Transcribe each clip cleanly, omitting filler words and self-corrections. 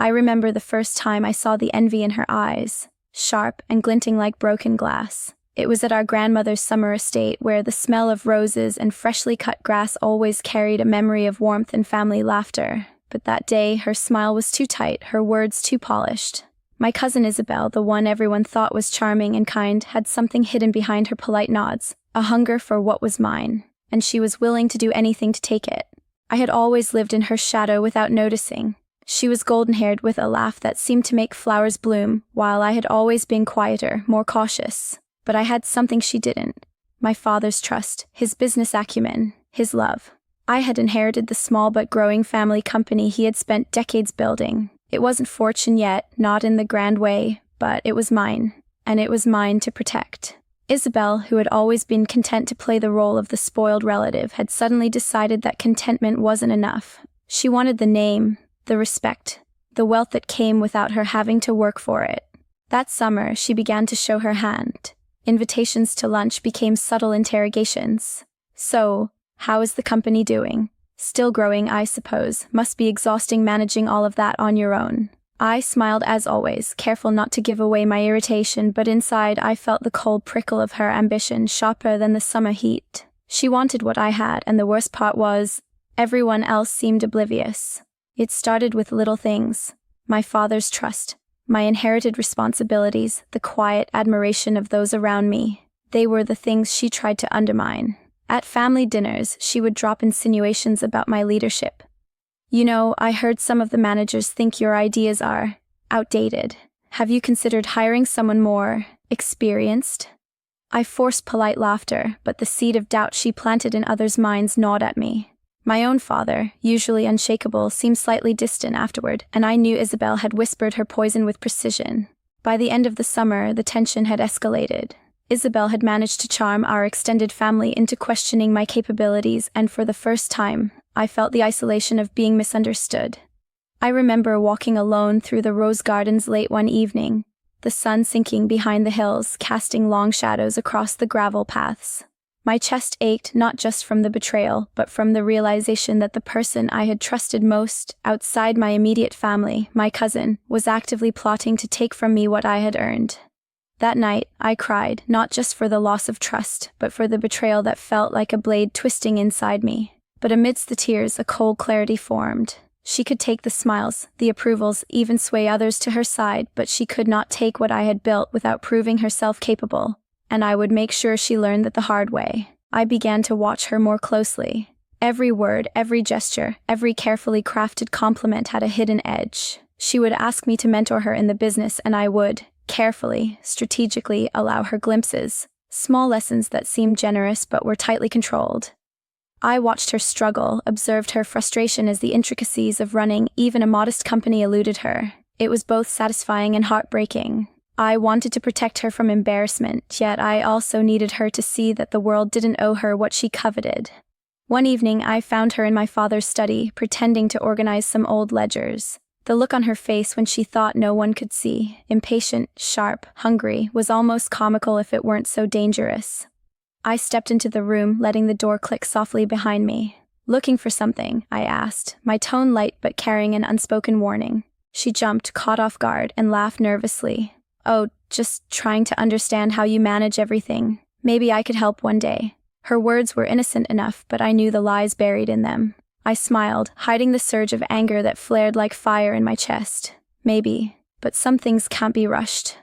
I remember the first time I saw the envy in her eyes, sharp and glinting like broken glass. It was at our grandmother's summer estate where the smell of roses and freshly cut grass always carried a memory of warmth and family laughter. But that day, her smile was too tight, her words too polished. My cousin Isabel, the one everyone thought was charming and kind, had something hidden behind her polite nods, a hunger for what was mine, and she was willing to do anything to take it. I had always lived in her shadow without noticing. She was golden-haired with a laugh that seemed to make flowers bloom, while I had always been quieter, more cautious. But I had something she didn't. My father's trust, his business acumen, his love. I had inherited the small but growing family company he had spent decades building. It wasn't fortune yet, not in the grand way, but it was mine, and it was mine to protect. Isabel, who had always been content to play the role of the spoiled relative, had suddenly decided that contentment wasn't enough. She wanted the name, the respect, the wealth that came without her having to work for it. That summer, she began to show her hand. Invitations to lunch became subtle interrogations. So, how is the company doing? Still growing, I suppose. Must be exhausting managing all of that on your own. I smiled as always, careful not to give away my irritation, but inside I felt the cold prickle of her ambition, sharper than the summer heat. She wanted what I had, and the worst part was, everyone else seemed oblivious. It started with little things. My father's trust. My inherited responsibilities, the quiet admiration of those around me. They were the things she tried to undermine. At family dinners, she would drop insinuations about my leadership. You know, I heard some of the managers think your ideas are outdated. Have you considered hiring someone more experienced? I forced polite laughter, but the seed of doubt she planted in others' minds gnawed at me. My own father, usually unshakable, seemed slightly distant afterward, and I knew Isabel had whispered her poison with precision. By the end of the summer, the tension had escalated. Isabel had managed to charm our extended family into questioning my capabilities, and for the first time, I felt the isolation of being misunderstood. I remember walking alone through the rose gardens late one evening, the sun sinking behind the hills, casting long shadows across the gravel paths. My chest ached not just from the betrayal, but from the realization that the person I had trusted most, outside my immediate family, my cousin, was actively plotting to take from me what I had earned. That night, I cried, not just for the loss of trust, but for the betrayal that felt like a blade twisting inside me. But amidst the tears, a cold clarity formed. She could take the smiles, the approvals, even sway others to her side, but she could not take what I had built without proving herself capable. And I would make sure she learned that the hard way. I began to watch her more closely. Every word, every gesture, every carefully crafted compliment had a hidden edge. She would ask me to mentor her in the business, and I would, carefully, strategically, allow her glimpses, small lessons that seemed generous but were tightly controlled. I watched her struggle, observed her frustration as the intricacies of running even a modest company eluded her. It was both satisfying and heartbreaking. I wanted to protect her from embarrassment, yet I also needed her to see that the world didn't owe her what she coveted. One evening, I found her in my father's study, pretending to organize some old ledgers. The look on her face when she thought no one could see, impatient, sharp, hungry, was almost comical if it weren't so dangerous. I stepped into the room, letting the door click softly behind me. "Looking for something?" I asked, my tone light but carrying an unspoken warning. She jumped, caught off guard, and laughed nervously. "Oh, just trying to understand how you manage everything. Maybe I could help one day." Her words were innocent enough, but I knew the lies buried in them. I smiled, hiding the surge of anger that flared like fire in my chest. "Maybe, but some things can't be rushed."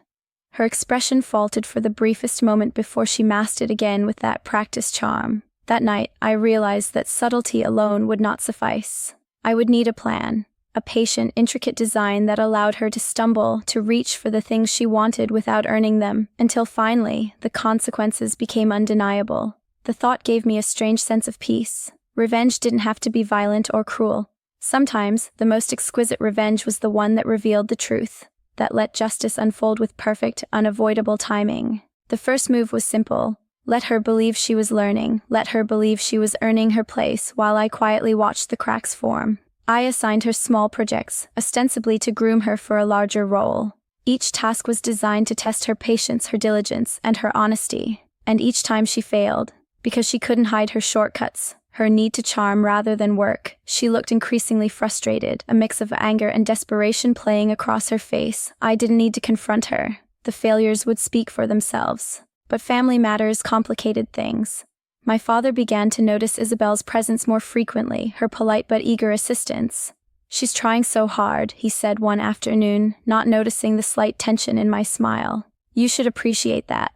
Her expression faltered for the briefest moment before she masked it again with that practiced charm. That night, I realized that subtlety alone would not suffice. I would need a plan. A patient, intricate design that allowed her to stumble, to reach for the things she wanted without earning them, until finally, the consequences became undeniable. The thought gave me a strange sense of peace. Revenge didn't have to be violent or cruel. Sometimes, the most exquisite revenge was the one that revealed the truth, that let justice unfold with perfect, unavoidable timing. The first move was simple. Let her believe she was learning, let her believe she was earning her place, while I quietly watched the cracks form. I assigned her small projects, ostensibly to groom her for a larger role. Each task was designed to test her patience, her diligence, and her honesty. And each time she failed, because she couldn't hide her shortcuts, her need to charm rather than work. She looked increasingly frustrated, a mix of anger and desperation playing across her face. I didn't need to confront her. The failures would speak for themselves. But family matters complicated things. My father began to notice Isabel's presence more frequently, her polite but eager assistance. "She's trying so hard," he said one afternoon, not noticing the slight tension in my smile. "You should appreciate that."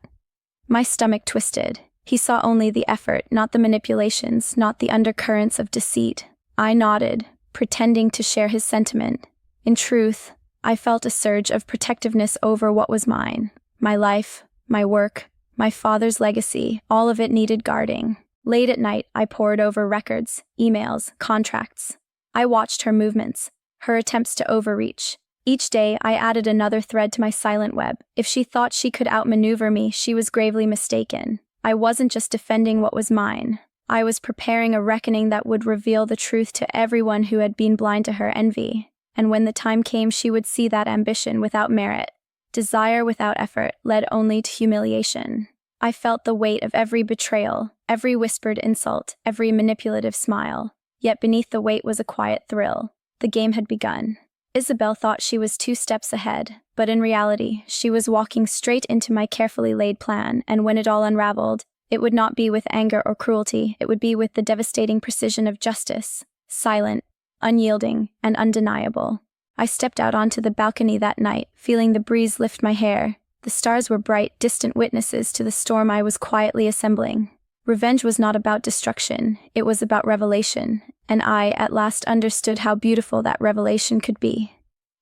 My stomach twisted. He saw only the effort, not the manipulations, not the undercurrents of deceit. I nodded, pretending to share his sentiment. In truth, I felt a surge of protectiveness over what was mine. My life, my work, my father's legacy, all of it needed guarding. Late at night, I pored over records, emails, contracts. I watched her movements, her attempts to overreach. Each day, I added another thread to my silent web. If she thought she could outmaneuver me, she was gravely mistaken. I wasn't just defending what was mine. I was preparing a reckoning that would reveal the truth to everyone who had been blind to her envy. And when the time came, she would see that ambition without merit, desire without effort, led only to humiliation. I felt the weight of every betrayal, every whispered insult, every manipulative smile. Yet beneath the weight was a quiet thrill. The game had begun. Isabel thought she was 2 steps ahead, but in reality, she was walking straight into my carefully laid plan, and when it all unraveled, it would not be with anger or cruelty, it would be with the devastating precision of justice, silent, unyielding, and undeniable. I stepped out onto the balcony that night, feeling the breeze lift my hair. The stars were bright, distant witnesses to the storm I was quietly assembling. Revenge was not about destruction, it was about revelation, and I at last understood how beautiful that revelation could be.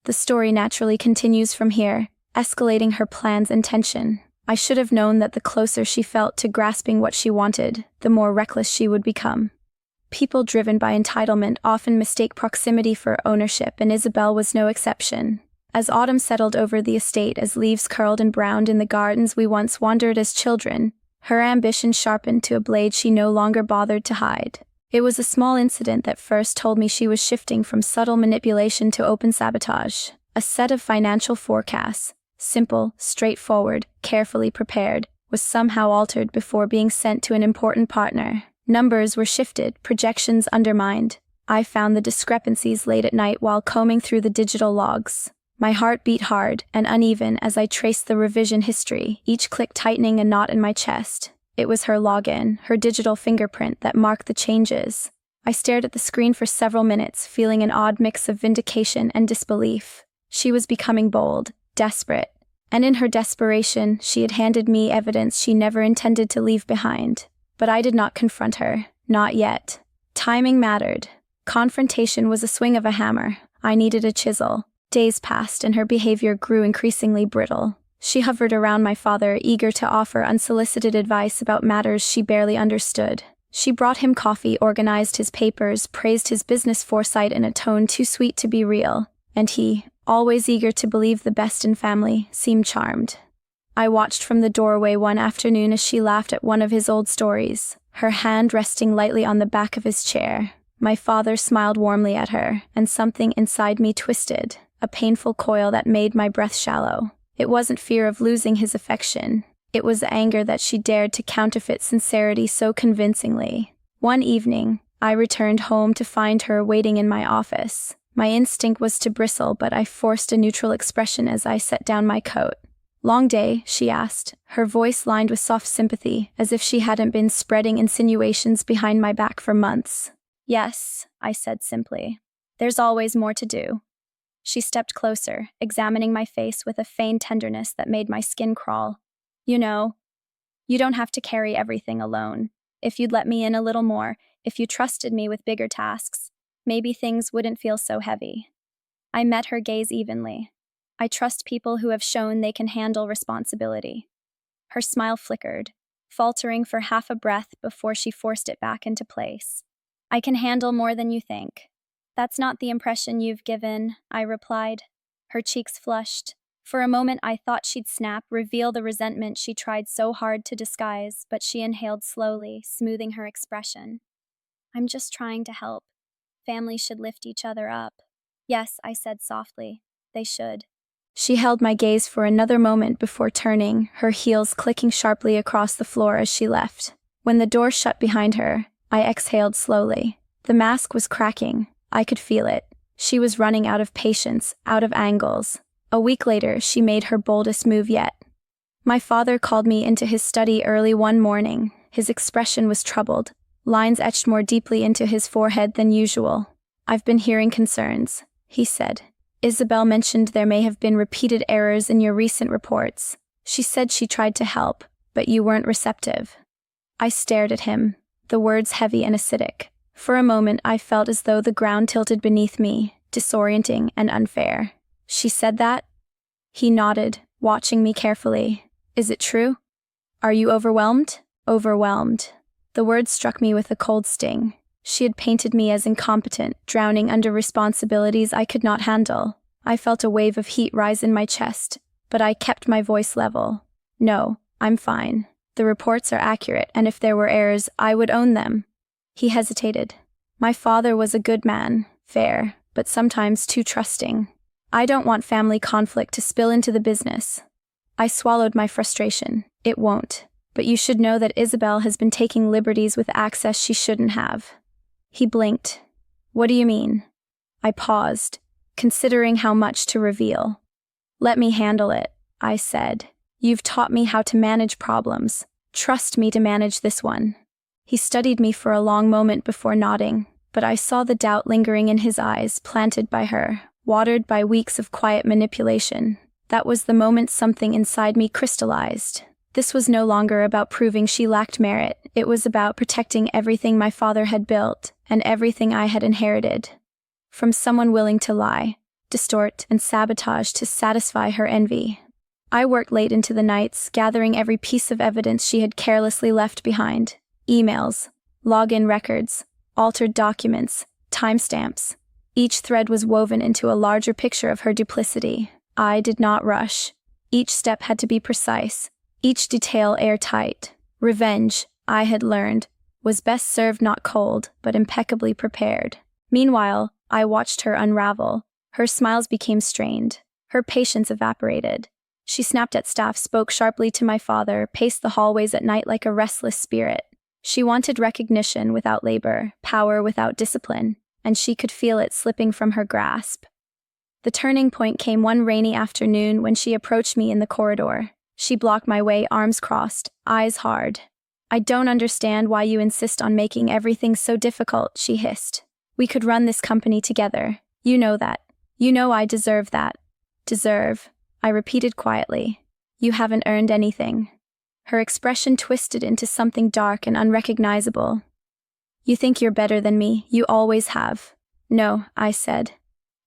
The story naturally continues from here, escalating her plans and tension. I should have known that the closer she felt to grasping what she wanted, the more reckless she would become. People driven by entitlement often mistake proximity for ownership, and Isabel was no exception. As autumn settled over the estate, as leaves curled and browned in the gardens we once wandered as children, her ambition sharpened to a blade she no longer bothered to hide. It was a small incident that first told me she was shifting from subtle manipulation to open sabotage. A set of financial forecasts, simple, straightforward, carefully prepared, was somehow altered before being sent to an important partner. Numbers were shifted, projections undermined. I found the discrepancies late at night while combing through the digital logs. My heart beat hard and uneven as I traced the revision history, each click tightening a knot in my chest. It was her login, her digital fingerprint that marked the changes. I stared at the screen for several minutes, feeling an odd mix of vindication and disbelief. She was becoming bold, desperate, and in her desperation, she had handed me evidence she never intended to leave behind. But I did not confront her, not yet. Timing mattered. Confrontation was a swing of a hammer. I needed a chisel. Days passed and her behavior grew increasingly brittle. She hovered around my father, eager to offer unsolicited advice about matters she barely understood. She brought him coffee, organized his papers, praised his business foresight in a tone too sweet to be real, and he, always eager to believe the best in family, seemed charmed. I watched from the doorway one afternoon as she laughed at one of his old stories, her hand resting lightly on the back of his chair. My father smiled warmly at her, and something inside me twisted, a painful coil that made my breath shallow. It wasn't fear of losing his affection. It was anger that she dared to counterfeit sincerity so convincingly. One evening, I returned home to find her waiting in my office. My instinct was to bristle, but I forced a neutral expression as I set down my coat. "Long day?" she asked, her voice lined with soft sympathy, as if she hadn't been spreading insinuations behind my back for months. "Yes," I said simply. "There's always more to do." She stepped closer, examining my face with a feigned tenderness that made my skin crawl. "You know, you don't have to carry everything alone. If you'd let me in a little more, if you trusted me with bigger tasks, maybe things wouldn't feel so heavy." I met her gaze evenly. I trust people who have shown they can handle responsibility. Her smile flickered, faltering for half a breath before she forced it back into place. "I can handle more than you think." "That's not the impression you've given," I replied. Her cheeks flushed. For a moment I thought she'd snap, reveal the resentment she tried so hard to disguise, but she inhaled slowly, smoothing her expression. "I'm just trying to help. Families should lift each other up." "Yes," I said softly. "They should." She held my gaze for another moment before turning, her heels clicking sharply across the floor as she left. When the door shut behind her, I exhaled slowly. The mask was cracking. I could feel it. She was running out of patience, out of angles. A week later, she made her boldest move yet. My father called me into his study early one morning. His expression was troubled, lines etched more deeply into his forehead than usual. "I've been hearing concerns," he said. "Isabel mentioned there may have been repeated errors in your recent reports. She said she tried to help, but you weren't receptive." I stared at him, the words heavy and acidic. For a moment I felt as though the ground tilted beneath me, disorienting and unfair. "She said that?" He nodded, watching me carefully. "Is it true? Are you overwhelmed?" "Overwhelmed." The word struck me with a cold sting. She had painted me as incompetent, drowning under responsibilities I could not handle. I felt a wave of heat rise in my chest, but I kept my voice level. "No, I'm fine. The reports are accurate, and if there were errors, I would own them." He hesitated. "My father was a good man, fair, but sometimes too trusting. I don't want family conflict to spill into the business." I swallowed my frustration. "It won't. But you should know that Isabel has been taking liberties with access she shouldn't have." He blinked. "What do you mean?" I paused, considering how much to reveal. "Let me handle it," I said. "You've taught me how to manage problems. Trust me to manage this one." He studied me for a long moment before nodding, but I saw the doubt lingering in his eyes, planted by her, watered by weeks of quiet manipulation. That was the moment something inside me crystallized. This was no longer about proving she lacked merit. It was about protecting everything my father had built and everything I had inherited. From someone willing to lie, distort, and sabotage to satisfy her envy. I worked late into the nights, gathering every piece of evidence she had carelessly left behind. Emails, login records, altered documents, timestamps. Each thread was woven into a larger picture of her duplicity. I did not rush. Each step had to be precise, each detail airtight. Revenge, I had learned, was best served not cold, but impeccably prepared. Meanwhile, I watched her unravel. Her smiles became strained. Her patience evaporated. She snapped at staff, spoke sharply to my father, paced the hallways at night like a restless spirit. She wanted recognition without labor, power without discipline, and she could feel it slipping from her grasp. The turning point came one rainy afternoon when she approached me in the corridor. She blocked my way, arms crossed, eyes hard. "I don't understand why you insist on making everything so difficult," she hissed. "We could run this company together. You know that. You know I deserve that." "Deserve," I repeated quietly. "You haven't earned anything." Her expression twisted into something dark and unrecognizable. "You think you're better than me. You always have." "No," I said.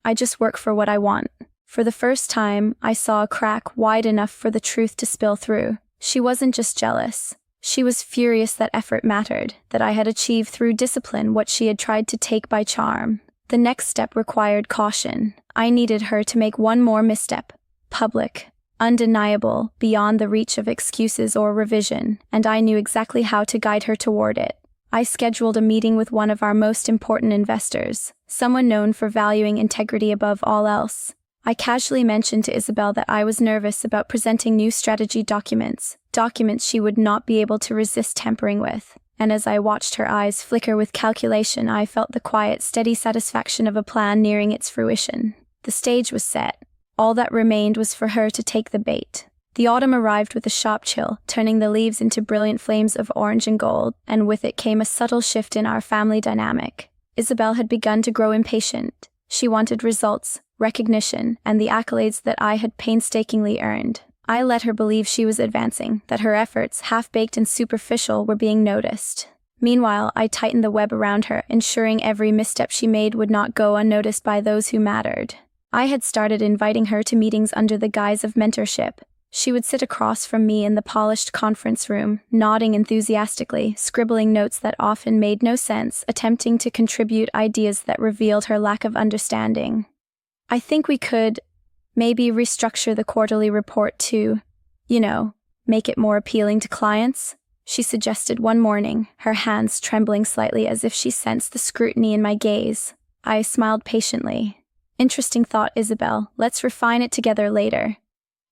"I just work for what I want." For the first time, I saw a crack wide enough for the truth to spill through. She wasn't just jealous. She was furious that effort mattered, that I had achieved through discipline what she had tried to take by charm. The next step required caution. I needed her to make one more misstep. Public, undeniable, beyond the reach of excuses or revision, and I knew exactly how to guide her toward it. I scheduled a meeting with one of our most important investors, someone known for valuing integrity above all else. I casually mentioned to Isabel that I was nervous about presenting new strategy documents she would not be able to resist tampering with. And as I watched her eyes flicker with calculation, I felt the quiet, steady satisfaction of a plan nearing its fruition. The stage was set. All that remained was for her to take the bait. The autumn arrived with a sharp chill, turning the leaves into brilliant flames of orange and gold, and with it came a subtle shift in our family dynamic. Isabel had begun to grow impatient. She wanted results, recognition, and the accolades that I had painstakingly earned. I let her believe she was advancing, that her efforts, half-baked and superficial, were being noticed. Meanwhile, I tightened the web around her, ensuring every misstep she made would not go unnoticed by those who mattered. I had started inviting her to meetings under the guise of mentorship. She would sit across from me in the polished conference room, nodding enthusiastically, scribbling notes that often made no sense, attempting to contribute ideas that revealed her lack of understanding. "I think we could maybe restructure the quarterly report to, make it more appealing to clients," she suggested one morning, her hands trembling slightly as if she sensed the scrutiny in my gaze. I smiled patiently. "Interesting thought, Isabel. Let's refine it together later."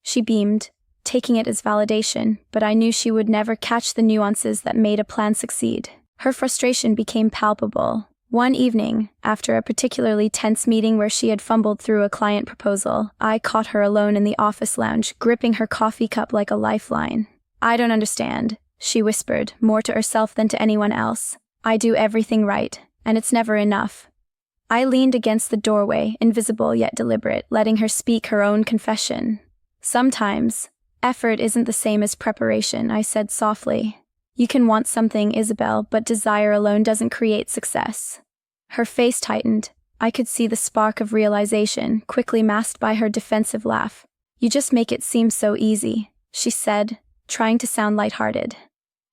She beamed, taking it as validation, but I knew she would never catch the nuances that made a plan succeed. Her frustration became palpable. One evening, after a particularly tense meeting where she had fumbled through a client proposal, I caught her alone in the office lounge, gripping her coffee cup like a lifeline. "I don't understand," she whispered, more to herself than to anyone else. "I do everything right, and it's never enough." I leaned against the doorway, invisible yet deliberate, letting her speak her own confession. "Sometimes, effort isn't the same as preparation," I said softly. "You can want something, Isabel, but desire alone doesn't create success." Her face tightened. I could see the spark of realization, quickly masked by her defensive laugh. "You just make it seem so easy," she said, trying to sound lighthearted.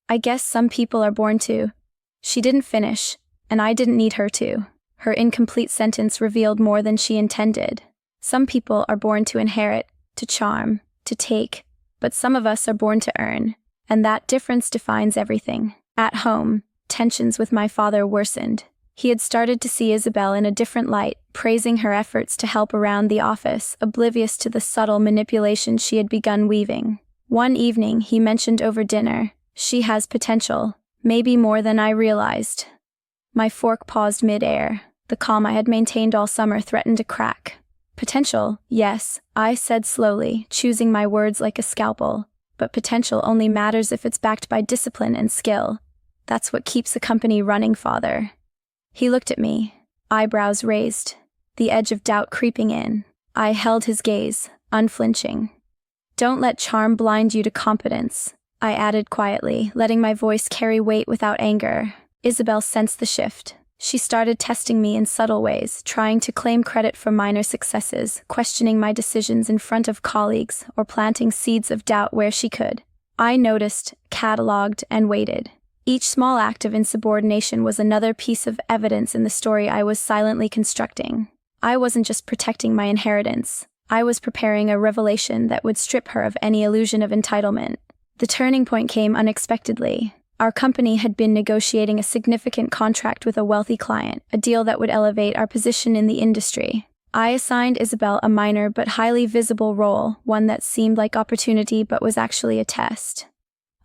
"I guess some people are born to." She didn't finish, and I didn't need her to. Her incomplete sentence revealed more than she intended. Some people are born to inherit, to charm, to take, but some of us are born to earn, and that difference defines everything. At home, tensions with my father worsened. He had started to see Isabel in a different light, praising her efforts to help around the office, oblivious to the subtle manipulation she had begun weaving. One evening, he mentioned over dinner, "She has potential, maybe more than I realized." My fork paused mid-air. The calm I had maintained all summer threatened to crack. "Potential, yes," I said slowly, choosing my words like a scalpel. "But potential only matters if it's backed by discipline and skill. That's what keeps a company running, father." He looked at me, eyebrows raised, the edge of doubt creeping in. I held his gaze, unflinching. "Don't let charm blind you to competence," I added quietly, letting my voice carry weight without anger. Isabel sensed the shift. She started testing me in subtle ways, trying to claim credit for minor successes, questioning my decisions in front of colleagues, or planting seeds of doubt where she could. I noticed, cataloged, and waited. Each small act of insubordination was another piece of evidence in the story I was silently constructing. I wasn't just protecting my inheritance. I was preparing a revelation that would strip her of any illusion of entitlement. The turning point came unexpectedly. Our company had been negotiating a significant contract with a wealthy client, a deal that would elevate our position in the industry. I assigned Isabel a minor but highly visible role, one that seemed like opportunity but was actually a test.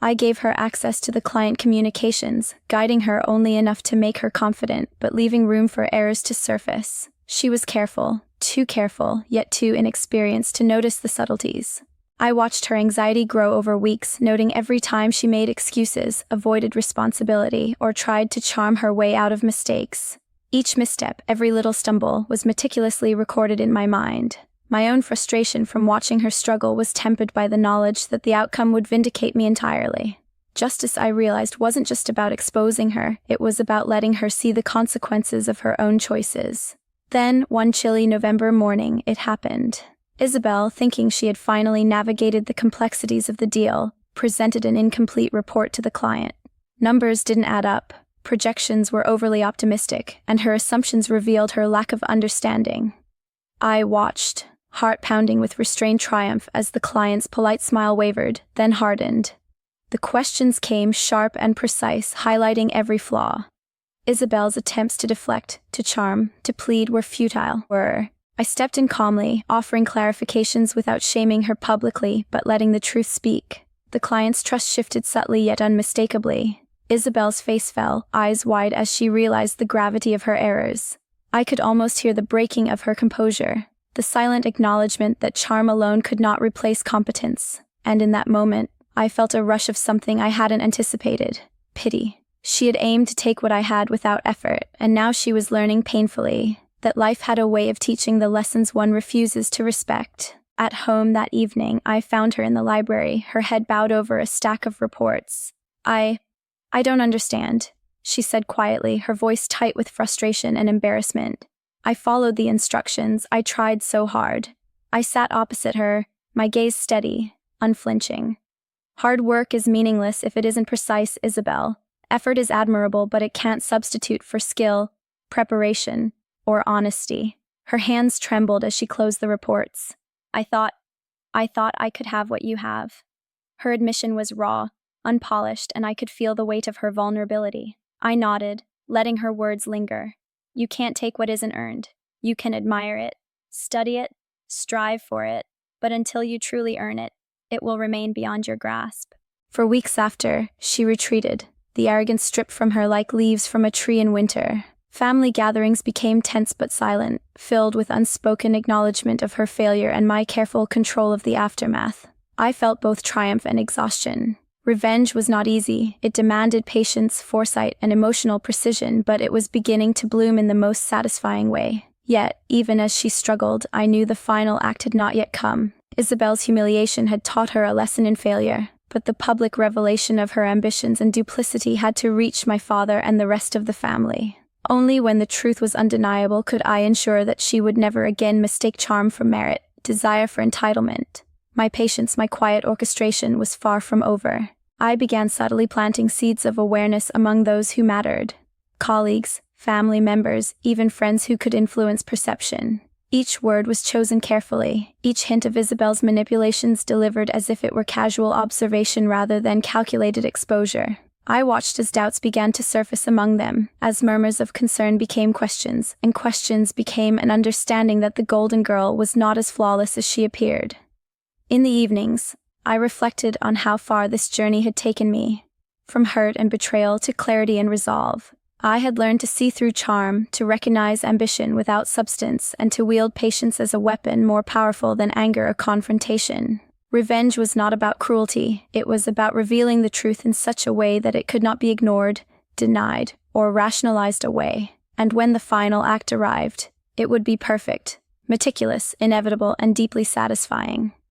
I gave her access to the client communications, guiding her only enough to make her confident, but leaving room for errors to surface. She was careful, too careful, yet too inexperienced to notice the subtleties. I watched her anxiety grow over weeks, noting every time she made excuses, avoided responsibility, or tried to charm her way out of mistakes. Each misstep, every little stumble, was meticulously recorded in my mind. My own frustration from watching her struggle was tempered by the knowledge that the outcome would vindicate me entirely. Justice, I realized, wasn't just about exposing her, it was about letting her see the consequences of her own choices. Then, one chilly November morning, it happened. Isabel, thinking she had finally navigated the complexities of the deal, presented an incomplete report to the client. Numbers didn't add up, projections were overly optimistic, and her assumptions revealed her lack of understanding. I watched, heart pounding with restrained triumph as the client's polite smile wavered, then hardened. The questions came sharp and precise, highlighting every flaw. Isabel's attempts to deflect, to charm, to plead were futile. I stepped in calmly, offering clarifications without shaming her publicly, but letting the truth speak. The client's trust shifted subtly yet unmistakably. Isabel's face fell, eyes wide as she realized the gravity of her errors. I could almost hear the breaking of her composure, the silent acknowledgement that charm alone could not replace competence. And in that moment, I felt a rush of something I hadn't anticipated. Pity. She had aimed to take what I had without effort, and now she was learning painfully that life had a way of teaching the lessons one refuses to respect. At home that evening, I found her in the library, her head bowed over a stack of reports. I don't understand," she said quietly, her voice tight with frustration and embarrassment. I followed the instructions. I tried so hard. I sat opposite her, my gaze steady, unflinching. "Hard work is meaningless if it isn't precise, Isabel. Effort is admirable, but it can't substitute for skill, preparation, or honesty." Her hands trembled as she closed the reports. I thought I could have what you have." Her admission was raw, unpolished, and I could feel the weight of her vulnerability. I nodded, letting her words linger. "You can't take what isn't earned. You can admire it, study it, strive for it, but until you truly earn it, it will remain beyond your grasp." For weeks after, she retreated, the arrogance stripped from her like leaves from a tree in winter. Family gatherings became tense but silent, filled with unspoken acknowledgement of her failure and my careful control of the aftermath. I felt both triumph and exhaustion. Revenge was not easy. It demanded patience, foresight, and emotional precision, but it was beginning to bloom in the most satisfying way. Yet, even as she struggled, I knew the final act had not yet come. Isabel's humiliation had taught her a lesson in failure, but the public revelation of her ambitions and duplicity had to reach my father and the rest of the family. Only when the truth was undeniable could I ensure that she would never again mistake charm for merit, desire for entitlement. My patience, my quiet orchestration was far from over. I began subtly planting seeds of awareness among those who mattered. Colleagues, family members, even friends who could influence perception. Each word was chosen carefully, each hint of Isabel's manipulations delivered as if it were casual observation rather than calculated exposure. I watched as doubts began to surface among them, as murmurs of concern became questions, and questions became an understanding that the Golden Girl was not as flawless as she appeared. In the evenings, I reflected on how far this journey had taken me. From hurt and betrayal to clarity and resolve, I had learned to see through charm, to recognize ambition without substance, and to wield patience as a weapon more powerful than anger or confrontation. Revenge was not about cruelty, it was about revealing the truth in such a way that it could not be ignored, denied, or rationalized away. And when the final act arrived, it would be perfect, meticulous, inevitable, and deeply satisfying.